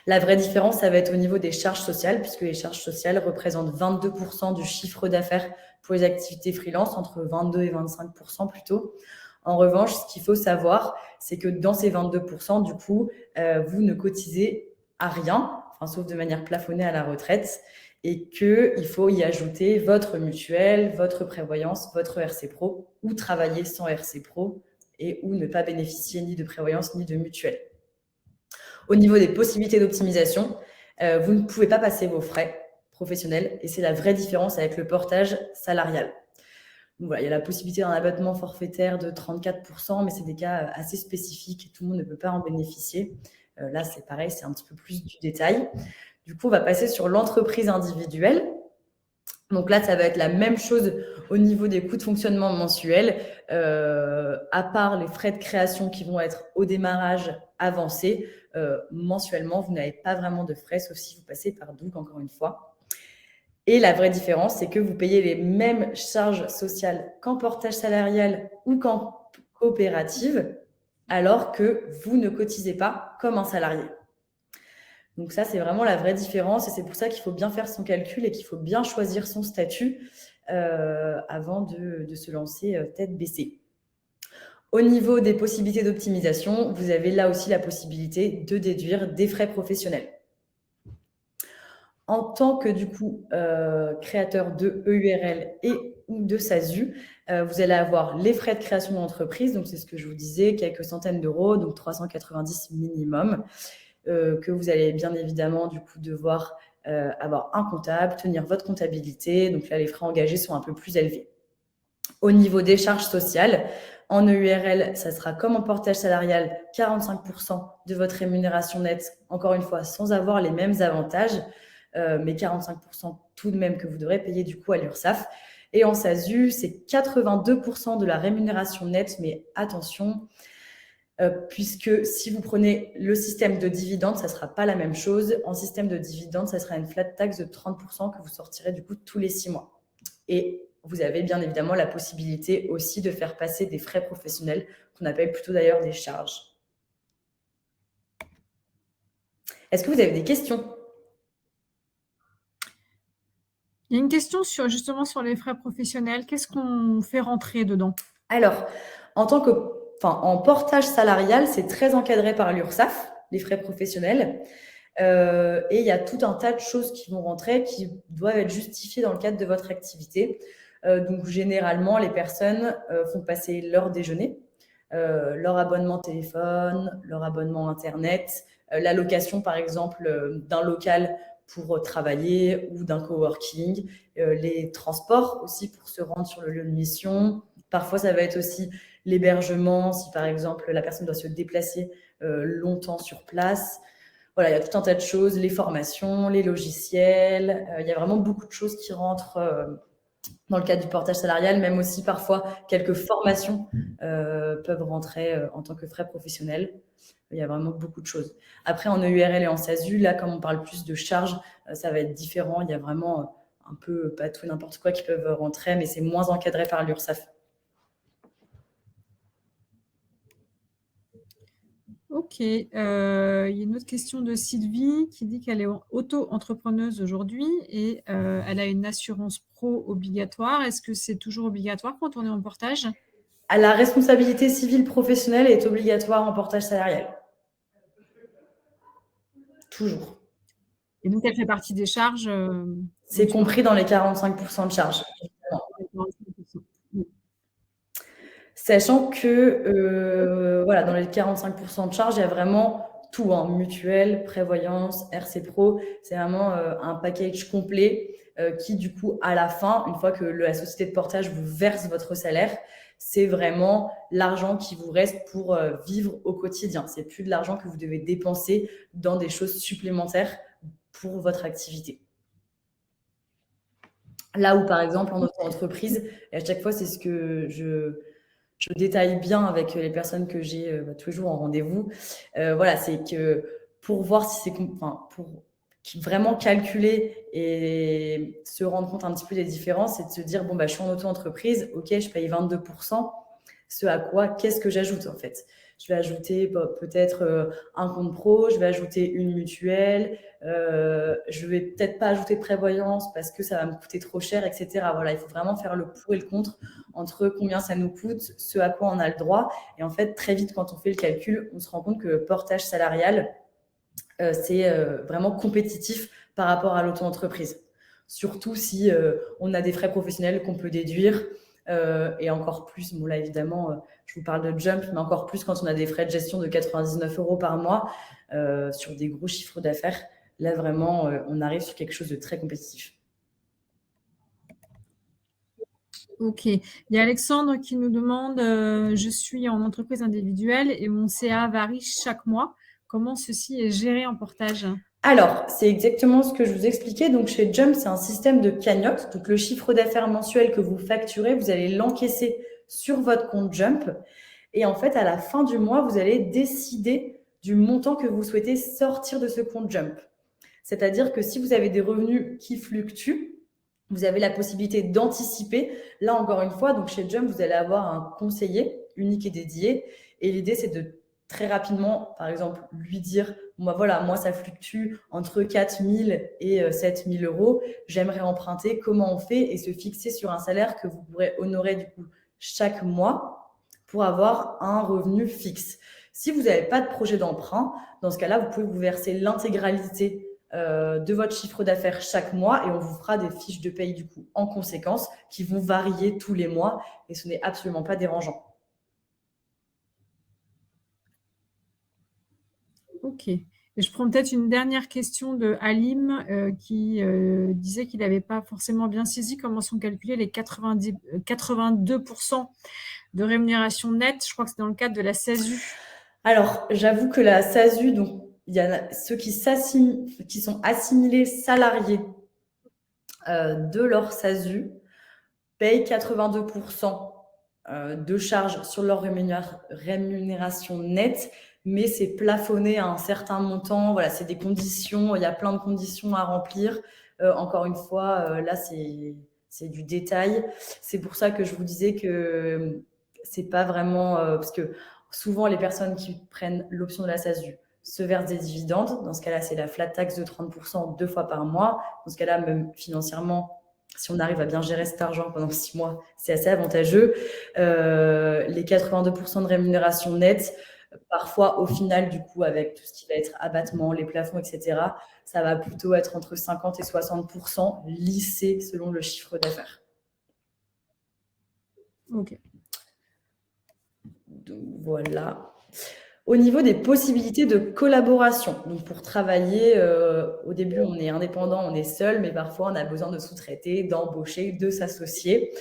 La vraie différence, ça va être au niveau des charges sociales, puisque les charges sociales représentent 22% du chiffre d'affaires pour les activités freelance, entre 22 et 25% plutôt. En revanche, ce qu'il faut savoir, c'est que dans ces 22%, du coup, vous ne cotisez à rien, sauf de manière plafonnée à la retraite, et qu'il faut y ajouter votre mutuelle, votre prévoyance, votre RC Pro, ou travailler sans RC Pro, et ou ne pas bénéficier ni de prévoyance ni de mutuelle. Au niveau des possibilités d'optimisation, vous ne pouvez pas passer vos frais professionnels, et c'est la vraie différence avec le portage salarial. Donc voilà, il y a la possibilité d'un abattement forfaitaire de 34%, mais c'est des cas assez spécifiques et tout le monde ne peut pas en bénéficier. Là, c'est pareil, c'est un petit peu plus du détail. Du coup, on va passer sur l'entreprise individuelle. Donc là, ça va être la même chose au niveau des coûts de fonctionnement mensuels, à part les frais de création qui vont être au démarrage avancé. Mensuellement, vous n'avez pas vraiment de frais, sauf si vous passez par Doug, encore une fois. Et la vraie différence, c'est que vous payez les mêmes charges sociales qu'en portage salarial ou qu'en coopérative, alors que vous ne cotisez pas comme un salarié. Donc ça, c'est vraiment la vraie différence, et c'est pour ça qu'il faut bien faire son calcul et qu'il faut bien choisir son statut avant de se lancer tête baissée. Au niveau des possibilités d'optimisation, vous avez là aussi la possibilité de déduire des frais professionnels. En tant que du coup créateur de EURL et ou de SASU, vous allez avoir les frais de création d'entreprise, donc c'est ce que je vous disais, quelques centaines d'euros, donc 390 minimum, que vous allez bien évidemment du coup devoir avoir un comptable, tenir votre comptabilité, donc là les frais engagés sont un peu plus élevés. Au niveau des charges sociales, en EURL, ça sera comme en portage salarial, 45% de votre rémunération nette, encore une fois, sans avoir les mêmes avantages, mais 45% tout de même que vous devrez payer du coup à l'URSSAF. Et en SASU, c'est 82% de la rémunération nette, mais attention, puisque si vous prenez le système de dividende, ça ne sera pas la même chose. En système de dividende, ça sera une flat tax de 30% que vous sortirez du coup tous les 6 mois. Et vous avez bien évidemment la possibilité aussi de faire passer des frais professionnels, qu'on appelle plutôt d'ailleurs des charges. Est-ce que vous avez des questions? Il y a une question justement sur les frais professionnels. Qu'est-ce qu'on fait rentrer dedans? Alors, en portage salarial, c'est très encadré par l'URSSAF, les frais professionnels. Et il y a tout un tas de choses qui vont rentrer, qui doivent être justifiées dans le cadre de votre activité. Donc, généralement, les personnes font passer leur déjeuner, leur abonnement téléphone, leur abonnement Internet, la location, par exemple, d'un local pour travailler ou d'un coworking, les transports aussi pour se rendre sur le lieu de mission. Parfois, ça va être aussi l'hébergement, si par exemple la personne doit se déplacer longtemps sur place. Voilà, il y a tout un tas de choses, les formations, les logiciels. Il y a vraiment beaucoup de choses qui rentrent dans le cadre du portage salarial, même aussi parfois quelques formations peuvent rentrer en tant que frais professionnels. Il y a vraiment beaucoup de choses. Après, en EURL et en SASU, là, comme on parle plus de charges, ça va être différent. Il y a vraiment un peu, pas tout et n'importe quoi qui peuvent rentrer, mais c'est moins encadré par l'URSSAF. Ok. Il y a une autre question de Sylvie qui dit qu'elle est auto-entrepreneuse aujourd'hui et elle a une assurance pro obligatoire. Est-ce que c'est toujours obligatoire quand on est en portage? La responsabilité civile professionnelle est obligatoire en portage salarial. Toujours. Et donc, elle fait partie des charges. C'est compris dans les 45% de charges. Sachant que voilà, dans les 45% de charges, il y a vraiment tout, hein, mutuelle, prévoyance, RC Pro. C'est vraiment un package complet qui, du coup, à la fin, une fois que la société de portage vous verse votre salaire, c'est vraiment l'argent qui vous reste pour vivre au quotidien. C'est plus de l'argent que vous devez dépenser dans des choses supplémentaires pour votre activité. Là où, par exemple, en auto-entreprise, et à chaque fois, c'est ce que je détaille bien avec les personnes que j'ai toujours en rendez-vous. Voilà, c'est que pour voir si c'est... pour vraiment calculer et se rendre compte un petit peu des différences, c'est de se dire, bon, je suis en auto-entreprise, ok, je paye 22%, ce à quoi, qu'est-ce que j'ajoute en fait? Je vais ajouter peut-être un compte pro, je vais ajouter une mutuelle, je vais peut-être pas ajouter de prévoyance parce que ça va me coûter trop cher, etc. Voilà, il faut vraiment faire le pour et le contre entre combien ça nous coûte, ce à quoi on a le droit. Et en fait, très vite, quand on fait le calcul, on se rend compte que le portage salarial, c'est vraiment compétitif par rapport à l'auto-entreprise. Surtout si on a des frais professionnels qu'on peut déduire. Et encore plus, bon là évidemment, je vous parle de Jump, mais encore plus quand on a des frais de gestion de 99 € par mois sur des gros chiffres d'affaires. Là vraiment, on arrive sur quelque chose de très compétitif. Ok. Il y a Alexandre qui nous demande, je suis en entreprise individuelle et mon CA varie chaque mois. Comment ceci est géré en portage? Alors, c'est exactement ce que je vous expliquais. Donc, chez Jump, c'est un système de cagnotte. Donc, le chiffre d'affaires mensuel que vous facturez, vous allez l'encaisser sur votre compte Jump. Et en fait, à la fin du mois, vous allez décider du montant que vous souhaitez sortir de ce compte Jump. C'est-à-dire que si vous avez des revenus qui fluctuent, vous avez la possibilité d'anticiper. Là, encore une fois, donc chez Jump, vous allez avoir un conseiller unique et dédié. Et l'idée, c'est de très rapidement, par exemple, lui dire, voilà, moi, ça fluctue entre 4 000 et 7 000 €. J'aimerais emprunter. Comment on fait? Et se fixer sur un salaire que vous pourrez honorer du coup chaque mois pour avoir un revenu fixe. Si vous n'avez pas de projet d'emprunt, dans ce cas-là, vous pouvez vous verser l'intégralité de votre chiffre d'affaires chaque mois et on vous fera des fiches de paye du coup en conséquence qui vont varier tous les mois et ce n'est absolument pas dérangeant. Ok. Et je prends peut-être une dernière question de Halim qui disait qu'il n'avait pas forcément bien saisi comment sont calculés les 82% de rémunération nette. Je crois que c'est dans le cadre de la SASU. Alors, j'avoue que la SASU, donc il y a ceux qui sont assimilés salariés de leur SASU. payent 82% de charges sur leur rémunération nette, mais c'est plafonné à un certain montant. Voilà, c'est des conditions, il y a plein de conditions à remplir. Encore une fois, là, c'est du détail. C'est pour ça que je vous disais que c'est pas vraiment... parce que souvent, les personnes qui prennent l'option de la SASU se versent des dividendes. Dans ce cas-là, c'est la flat tax de 30% 2 fois par mois. Dans ce cas-là, même financièrement, si on arrive à bien gérer cet argent pendant 6 mois, c'est assez avantageux. Les 82% de rémunération nette, parfois, au final, du coup, avec tout ce qui va être abattement, les plafonds, etc., ça va plutôt être entre 50 et 60% lissé selon le chiffre d'affaires. Ok. Donc, voilà. Au niveau des possibilités de collaboration, donc pour travailler, au début, on est indépendant, on est seul, mais parfois, on a besoin de sous-traiter, d'embaucher, de s'associer.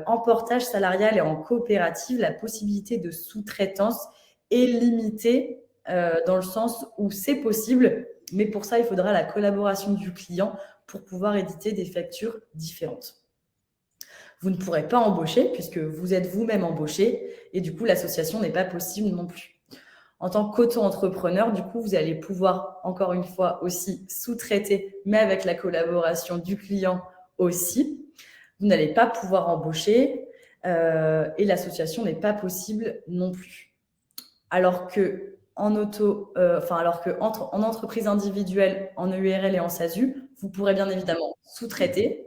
En portage salarial et en coopérative, la possibilité de sous-traitance est limitée dans le sens où c'est possible, mais pour ça, il faudra la collaboration du client pour pouvoir éditer des factures différentes. Vous ne pourrez pas embaucher puisque vous êtes vous-même embauché et du coup, l'association n'est pas possible non plus. En tant qu'auto-entrepreneur, du coup, vous allez pouvoir, encore une fois, aussi sous-traiter, mais avec la collaboration du client aussi. Vous n'allez pas pouvoir embaucher et l'association n'est pas possible non plus. Alors que en entreprise individuelle, en EURL et en SASU, vous pourrez bien évidemment sous-traiter,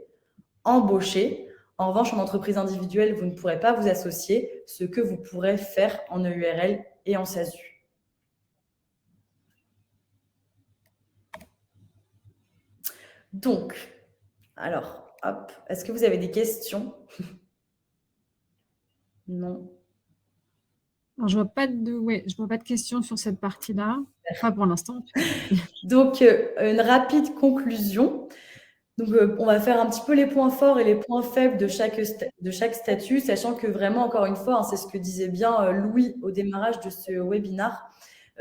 embaucher. En revanche, en entreprise individuelle, vous ne pourrez pas vous associer, ce que vous pourrez faire en EURL et en SASU. Donc, alors, hop, est-ce que vous avez des questions? Non. Alors, je vois pas de questions sur cette partie-là. Pas pour l'instant. Donc, une rapide conclusion. Donc, on va faire un petit peu les points forts et les points faibles de chaque statut, sachant que vraiment, encore une fois, c'est ce que disait bien Louis au démarrage de ce webinaire.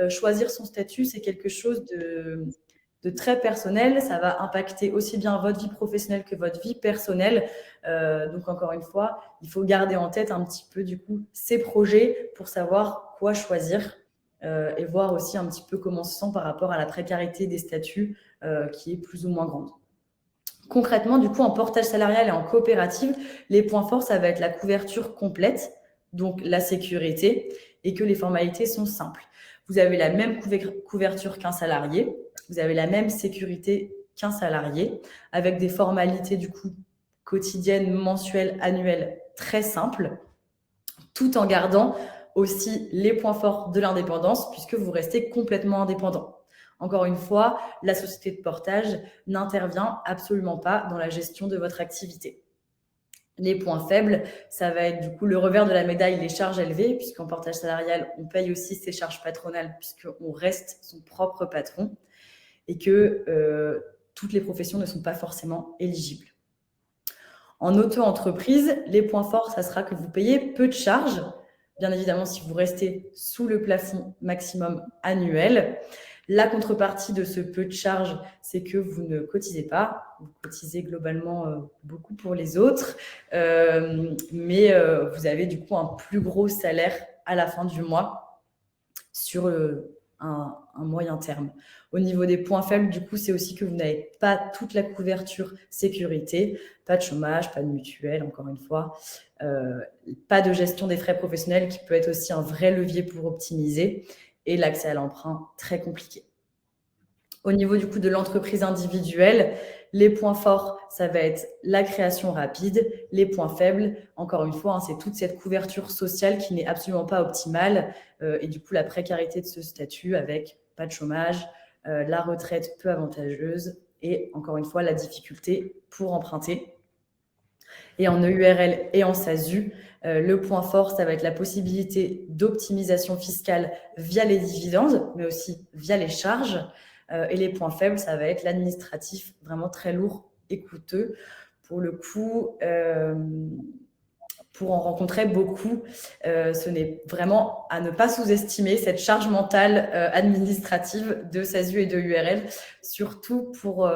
Choisir son statut, c'est quelque chose de très personnel. Ça va impacter aussi bien votre vie professionnelle que votre vie personnelle. Donc, encore une fois, il faut garder en tête un petit peu, du coup, ces projets pour savoir quoi choisir et voir aussi un petit peu comment on se sent par rapport à la précarité des statuts qui est plus ou moins grande. Concrètement, du coup, en portage salarial et en coopérative, les points forts, ça va être la couverture complète, donc la sécurité, et que les formalités sont simples. Vous avez la même couverture qu'un salarié, vous avez la même sécurité qu'un salarié, avec des formalités, du coup, quotidiennes, mensuelles, annuelles, très simples, tout en gardant aussi les points forts de l'indépendance, puisque vous restez complètement indépendant. Encore une fois, la société de portage n'intervient absolument pas dans la gestion de votre activité. Les points faibles, ça va être du coup le revers de la médaille, les charges élevées, puisqu'en portage salarial, on paye aussi ses charges patronales, puisqu'on reste son propre patron, et que toutes les professions ne sont pas forcément éligibles. En auto-entreprise, les points forts, ça sera que vous payez peu de charges, bien évidemment si vous restez sous le plafond maximum annuel. La contrepartie de ce peu de charges, c'est que vous ne cotisez pas. Vous cotisez globalement beaucoup pour les autres, mais vous avez du coup un plus gros salaire à la fin du mois sur un moyen terme. Au niveau des points faibles, du coup, c'est aussi que vous n'avez pas toute la couverture sécurité, pas de chômage, pas de mutuelle, encore une fois, pas de gestion des frais professionnels qui peut être aussi un vrai levier pour optimiser, et l'accès à l'emprunt très compliqué. Au niveau du coup de l'entreprise individuelle, les points forts, ça va être la création rapide. Les points faibles, encore une fois, c'est toute cette couverture sociale qui n'est absolument pas optimale et du coup la précarité de ce statut avec pas de chômage, la retraite peu avantageuse et encore une fois la difficulté pour emprunter. Et en EURL et en SASU, le point fort, ça va être la possibilité d'optimisation fiscale via les dividendes, mais aussi via les charges. Et les points faibles, ça va être l'administratif, vraiment très lourd et coûteux. Pour le coup, pour en rencontrer beaucoup, ce n'est vraiment à ne pas sous-estimer cette charge mentale administrative de SASU et de URL, surtout pour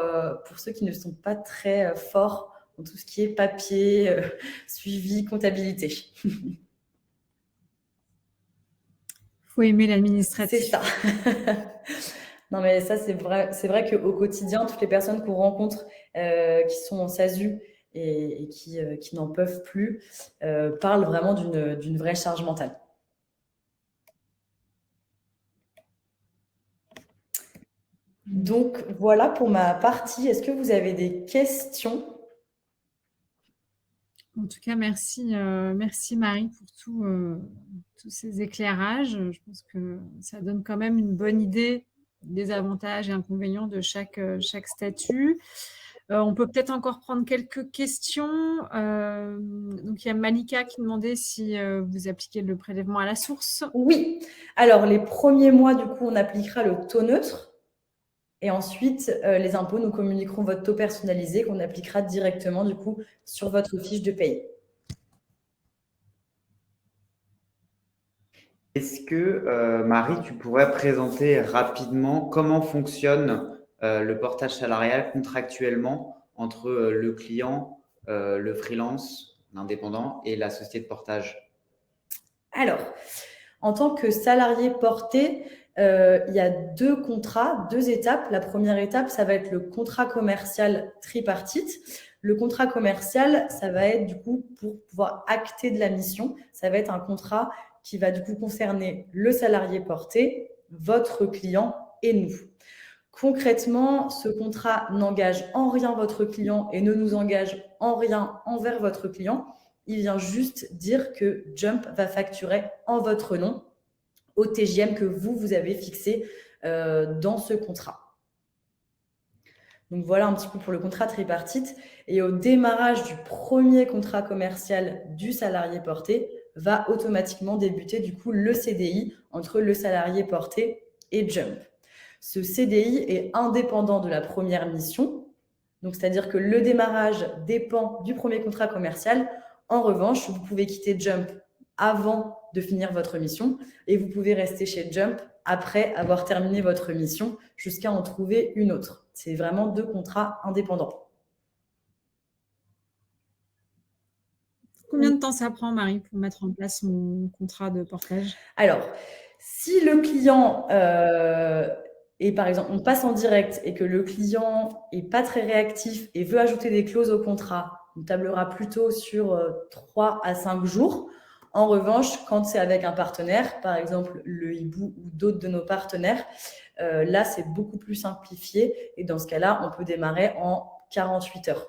ceux qui ne sont pas très forts dans tout ce qui est papier, suivi, comptabilité. Faut aimer l'administratif. C'est ça. Non, mais ça, c'est vrai qu'au quotidien, toutes les personnes qu'on rencontre qui sont en SASU et qui n'en peuvent plus parlent vraiment d'une vraie charge mentale. Donc, voilà pour ma partie. Est-ce que vous avez des questions? En tout cas, merci Marie pour tous ces éclairages. Je pense que ça donne quand même une bonne idée des avantages et inconvénients de chaque statut. On peut peut-être encore prendre quelques questions. Donc, il y a Malika qui demandait si vous appliquez le prélèvement à la source. Oui. Alors, les premiers mois, du coup, on appliquera le taux neutre. Et ensuite, les impôts nous communiqueront votre taux personnalisé qu'on appliquera directement, du coup, sur votre fiche de paye. Est-ce que, Marie, tu pourrais présenter rapidement comment fonctionne le portage salarial contractuellement entre le client, le freelance, l'indépendant et la société de portage? Alors, en tant que salarié porté, il y a 2 contrats, 2 étapes. La première étape, ça va être le contrat commercial tripartite. Le contrat commercial, ça va être du coup pour pouvoir acter de la mission. Ça va être un contrat qui va du coup concerner le salarié porté, votre client et nous. Concrètement, ce contrat n'engage en rien votre client et ne nous engage en rien envers votre client. Il vient juste dire que Jump va facturer en votre nom au TGM que vous avez fixé dans ce contrat. Donc voilà un petit peu pour le contrat tripartite. Et au démarrage du premier contrat commercial du salarié porté, va automatiquement débuter du coup le CDI entre le salarié porté et Jump. Ce CDI est indépendant de la première mission, donc c'est-à-dire que le démarrage dépend du premier contrat commercial. En revanche, vous pouvez quitter Jump avant de finir votre mission et vous pouvez rester chez Jump après avoir terminé votre mission jusqu'à en trouver une autre. C'est vraiment 2 contrats indépendants. Combien de temps ça prend, Marie, pour mettre en place son contrat de portage? Alors, si le client et par exemple, on passe en direct et que le client est pas très réactif et veut ajouter des clauses au contrat, on tablera plutôt sur 3 à 5 jours. En revanche, quand c'est avec un partenaire, par exemple le Hibou ou d'autres de nos partenaires, là, c'est beaucoup plus simplifié et dans ce cas-là, on peut démarrer en 48 heures.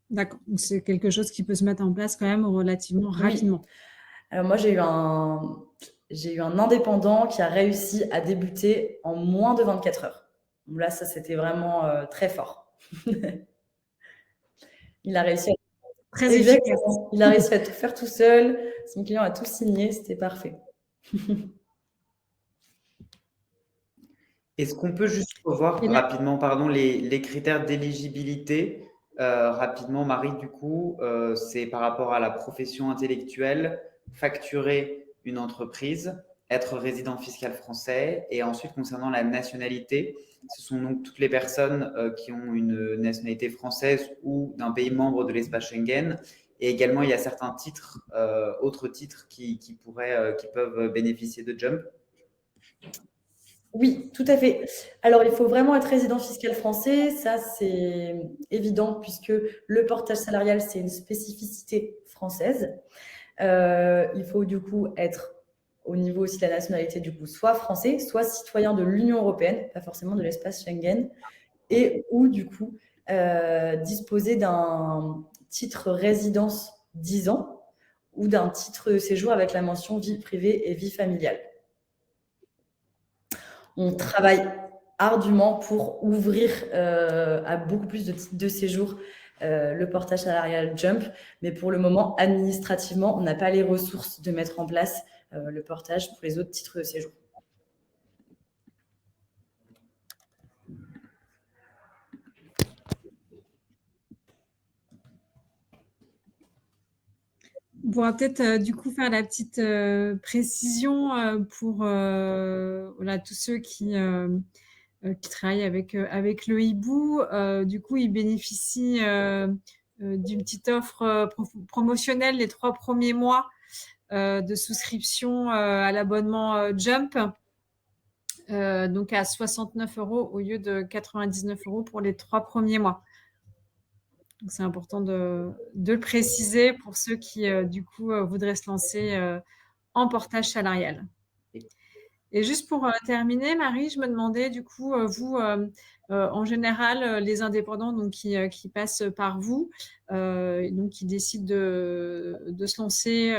D'accord. Donc, c'est quelque chose qui peut se mettre en place quand même relativement rapidement. Alors moi, j'ai eu un indépendant qui a réussi à débuter en moins de 24 heures. Donc là, ça, c'était vraiment très fort. Il a réussi à... Très efficace. Il a réussi à tout faire tout seul. Son client a tout signé. C'était parfait. Est-ce qu'on peut juste revoir rapidement, pardon, les critères d'éligibilité rapidement, Marie, du coup, c'est par rapport à la profession intellectuelle, facturer une entreprise, être résident fiscal français et ensuite concernant la nationalité, ce sont donc toutes les personnes qui ont une nationalité française ou d'un pays membre de l'espace Schengen. Et également, il y a certains titres, autres titres qui peuvent bénéficier de Jump. Oui, tout à fait. Alors, il faut vraiment être résident fiscal français. Ça, c'est évident puisque le portage salarial, c'est une spécificité française. Il faut du coup être au niveau aussi de la nationalité, du coup, soit français, soit citoyen de l'Union européenne, pas forcément de l'espace Schengen, et ou du coup disposer d'un titre résidence 10 ans ou d'un titre de séjour avec la mention vie privée et vie familiale. On travaille ardument pour ouvrir à beaucoup plus de titres de séjour le portage salarial Jump, mais pour le moment, administrativement, on n'a pas les ressources de mettre en place le portage pour les autres titres de séjour. On pourra peut-être du coup faire la petite précision pour voilà, tous ceux qui qui travaillent avec le hibou. Du coup, ils bénéficient d'une petite offre promotionnelle les 3 premiers mois de souscription à l'abonnement Jump. Donc à 69 € au lieu de 99 € pour les 3 premiers mois. Donc c'est important de le préciser pour ceux qui, du coup, voudraient se lancer en portage salarial. Et juste pour terminer, Marie, je me demandais, du coup, vous, en général, les indépendants donc, qui passent par vous, donc qui décident de se lancer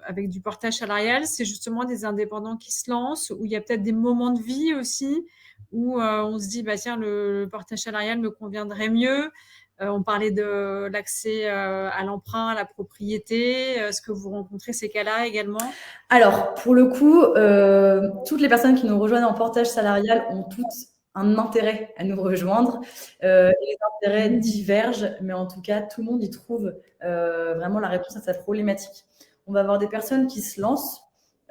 avec du portage salarial, c'est justement des indépendants qui se lancent, où il y a peut-être des moments de vie aussi, où on se dit, bah, tiens, le portage salarial me conviendrait mieux. On parlait de l'accès à l'emprunt, à la propriété. Est-ce que vous rencontrez ces cas-là également? Alors, pour le coup, toutes les personnes qui nous rejoignent en portage salarial ont toutes un intérêt à nous rejoindre. Les intérêts divergent, mais en tout cas, tout le monde y trouve vraiment la réponse à sa problématique. On va avoir des personnes qui se lancent.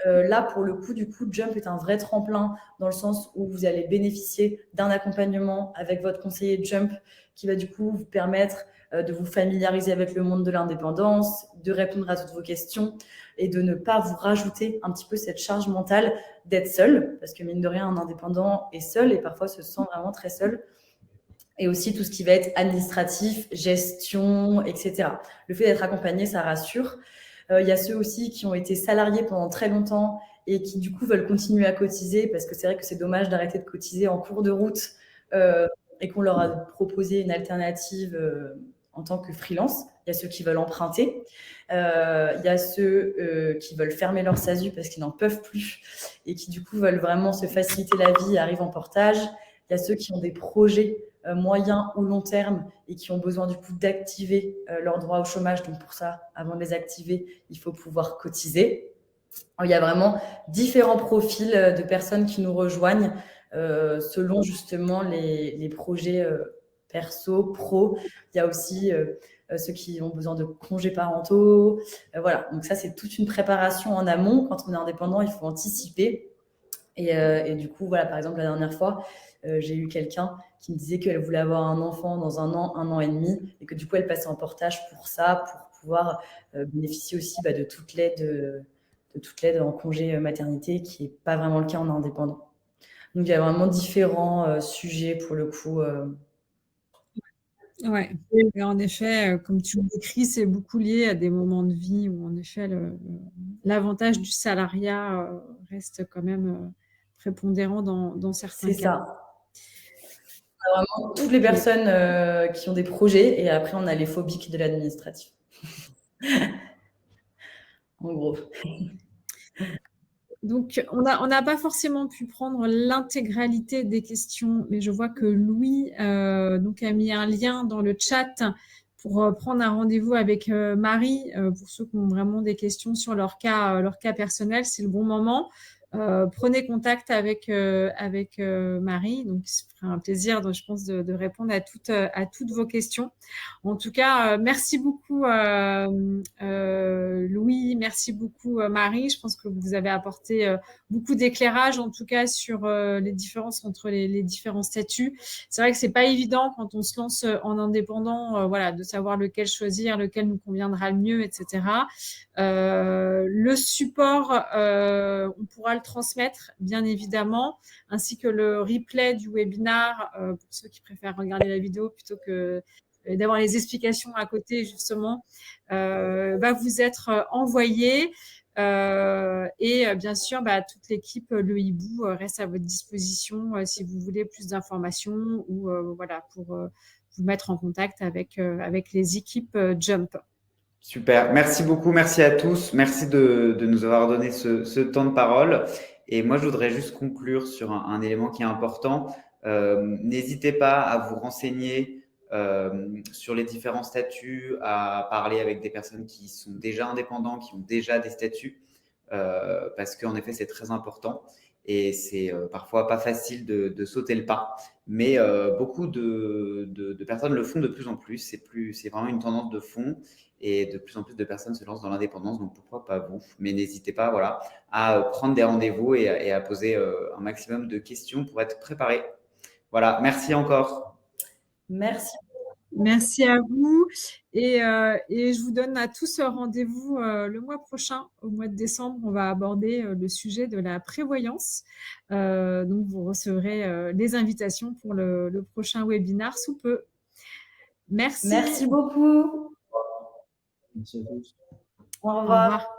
Là, pour le coup, du coup, Jump est un vrai tremplin dans le sens où vous allez bénéficier d'un accompagnement avec votre conseiller Jump qui va du coup vous permettre de vous familiariser avec le monde de l'indépendance, de répondre à toutes vos questions et de ne pas vous rajouter un petit peu cette charge mentale d'être seul, parce que mine de rien, un indépendant est seul et parfois se sent vraiment très seul. Et aussi tout ce qui va être administratif, gestion, etc. Le fait d'être accompagné, ça rassure. Il y a ceux aussi qui ont été salariés pendant très longtemps et qui du coup veulent continuer à cotiser, parce que c'est vrai que c'est dommage d'arrêter de cotiser en cours de route et qu'on leur a proposé une alternative en tant que freelance. Il y a ceux qui veulent emprunter. Il y a ceux qui veulent fermer leur SASU parce qu'ils n'en peuvent plus et qui du coup veulent vraiment se faciliter la vie et arrivent en portage. Il y a ceux qui ont des projets moyen ou long terme et qui ont besoin du coup d'activer leur droit au chômage. Donc pour ça, avant de les activer, il faut pouvoir cotiser. Il y a vraiment différents profils de personnes qui nous rejoignent selon justement les projets perso, pro. Il y a aussi ceux qui ont besoin de congés parentaux. Voilà, donc ça, c'est toute une préparation en amont. Quand on est indépendant, il faut anticiper. Et du coup, voilà, par exemple, la dernière fois, j'ai eu quelqu'un qui me disait qu'elle voulait avoir un enfant dans 1 an et demi, et que du coup, elle passait en portage pour ça, pour pouvoir bénéficier aussi de toute l'aide en congé maternité, qui n'est pas vraiment le cas en indépendant. Donc, il y a vraiment différents sujets pour le coup. Ouais. Et en effet, comme tu le décris, c'est beaucoup lié à des moments de vie où, en effet, l'avantage du salariat reste quand même prépondérant dans certains C'est cas. ça. On a vraiment toutes les personnes qui ont des projets, et après, on a les phobiques de l'administratif. En gros. Donc, on n'a pas forcément pu prendre l'intégralité des questions, mais je vois que Louis donc a mis un lien dans le chat pour prendre un rendez-vous avec Marie. Pour ceux qui ont vraiment des questions sur leur cas personnel, c'est le bon moment. Prenez contact avec Marie. Donc, ce sera un plaisir, je pense, de répondre à toutes vos questions. En tout cas, merci beaucoup Louis, merci beaucoup Marie. Je pense que vous avez apporté beaucoup d'éclairage, en tout cas, sur les différences entre les différents statuts. C'est vrai que c'est pas évident quand on se lance en indépendant, voilà, de savoir lequel choisir, lequel nous conviendra le mieux, etc. Le support, on pourra le transmettre, bien évidemment, ainsi que le replay du webinar pour ceux qui préfèrent regarder la vidéo plutôt que d'avoir les explications à côté, justement, va vous être envoyé. Et bien sûr, toute l'équipe, le hibou, reste à votre disposition si vous voulez plus d'informations ou voilà, pour vous mettre en contact avec les équipes Jump. Super, merci beaucoup, merci à tous, merci de nous avoir donné ce temps de parole. Et moi, je voudrais juste conclure sur un élément qui est important. N'hésitez pas à vous renseigner sur les différents statuts, à parler avec des personnes qui sont déjà indépendants, qui ont déjà des statuts, parce qu'en effet, c'est très important. Et c'est parfois pas facile de sauter le pas, mais beaucoup de personnes le font de plus en plus. C'est vraiment une tendance de fond. et de plus en plus de personnes se lancent dans l'indépendance, donc pourquoi pas vous? Mais n'hésitez pas, voilà, à prendre des rendez-vous et à poser un maximum de questions pour être préparé. Voilà, merci encore. Merci. Merci à vous et je vous donne à tous rendez-vous le mois prochain, au mois de décembre. On va aborder le sujet de la prévoyance. Donc, vous recevrez les invitations pour le prochain webinaire sous peu. Merci. Merci beaucoup. Merci à tous. Au revoir. Au revoir.